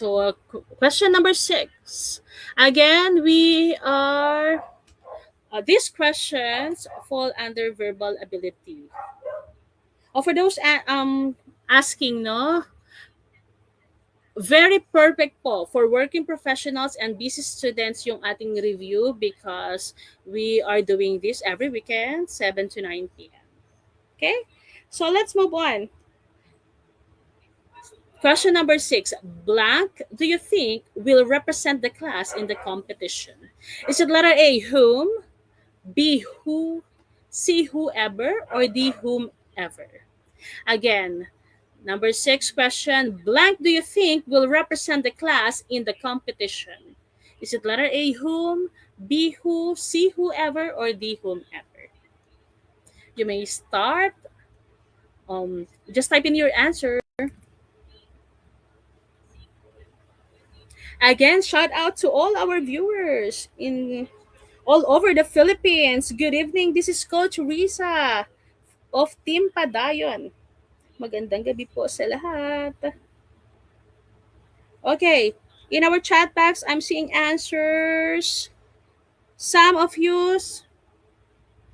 So, question number 6. Again, we are these questions fall under verbal ability. For those asking, no, very perfect po for working professionals and busy students yung ating review because we are doing this every weekend, 7 to 9 p.m. Okay? So let's move on. Question number 6. Blank, do you think will represent the class in the competition? Is it letter A, whom, B, who, C, whoever, or D, whomever? Again, number 6 question. Blank, do you think will represent the class in the competition? Is it letter A, whom, B, who, C, whoever, or D, whomever? You may start. Just type in your answer. Again, shout out to all our viewers in all over the Philippines. Good evening. This is Coach Risa of Team Padayon. Magandang gabi po sa lahat. Okay, in our chat box, I'm seeing answers. Some of you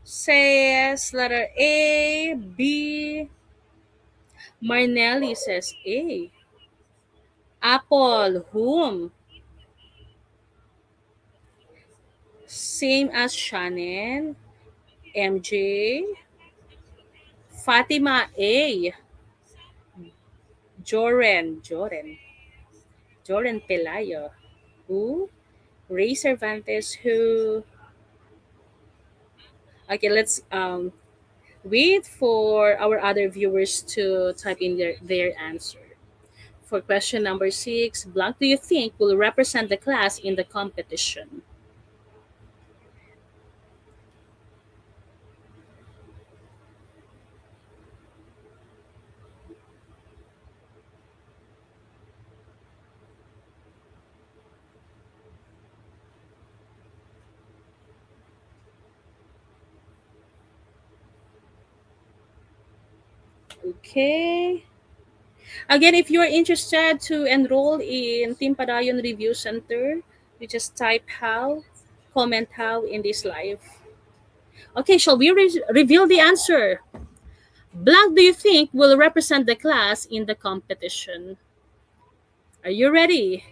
says letter A, B. Marnelli says A. Apple, whom? Same as Shannon. MJ. Fatima A. Joren Pelayo. Who? Ray Cervantes, who? Okay, let's wait for our other viewers to type in their answer. For question number 6, blank do you think will represent the class in the competition? Okay. Again, if you're interested to enroll in Team Padayon Review Center, you just type how, comment how in this live. Okay, shall we reveal the answer? Blank do you think will represent the class in the competition? Are you ready?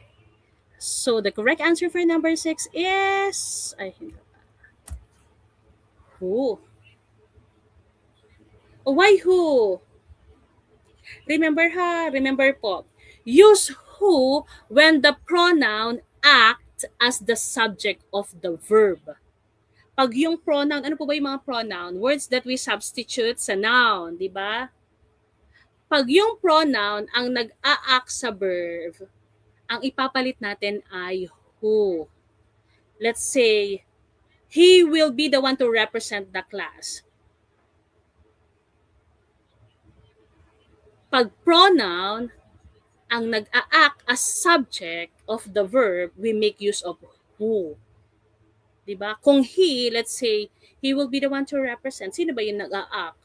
So the correct answer for number 6 is who. Oh, why who? Remember po. Use who when the pronoun act as the subject of the verb. Pag yung pronoun, ano po ba yung mga pronoun? Words that we substitute sa noun, di ba? Pag yung pronoun ang nag-a-act sa verb, ang ipapalit natin ay who. Let's say, he will be the one to represent the class. Pag pronoun ang nag-a-act as subject of the verb, we make use of who. Diba? Kung he, let's say, he will be the one to represent. Sino ba yung nag-a-act?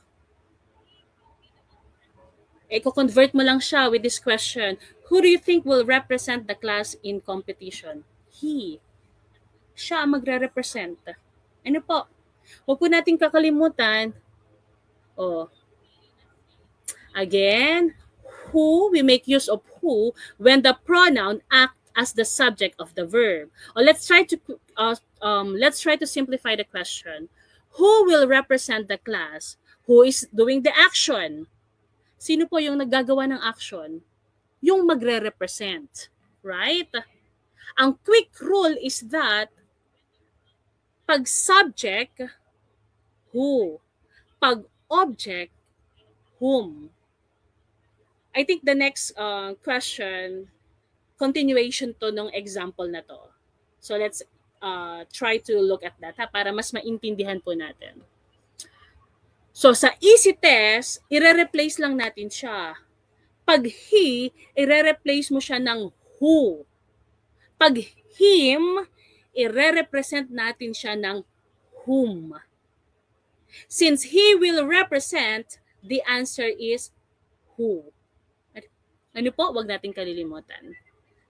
Ko-convert mo lang siya with this question. Who do you think will represent the class in competition? He. Siya ang magre-represent. Ano po? Huwag po natin kakalimutan. Again, who, we make use of who when the pronoun act as the subject of the verb. Let's try to simplify the question. Who will represent the class? Who is doing the action? Sino po yung naggagawa ng action? Yung magre-represent, right? Ang quick rule is that pag subject, who. Pag object, whom. I think the next question, continuation to ng example na to. So let's try to look at that para mas maintindihan po natin. So sa easy test, ire-replace lang natin siya. Pag he, ire-replace mo siya ng who. Pag him, ire-represent natin siya ng whom. Since he will represent, the answer is who. Ano po? Huwag natin kalilimutan.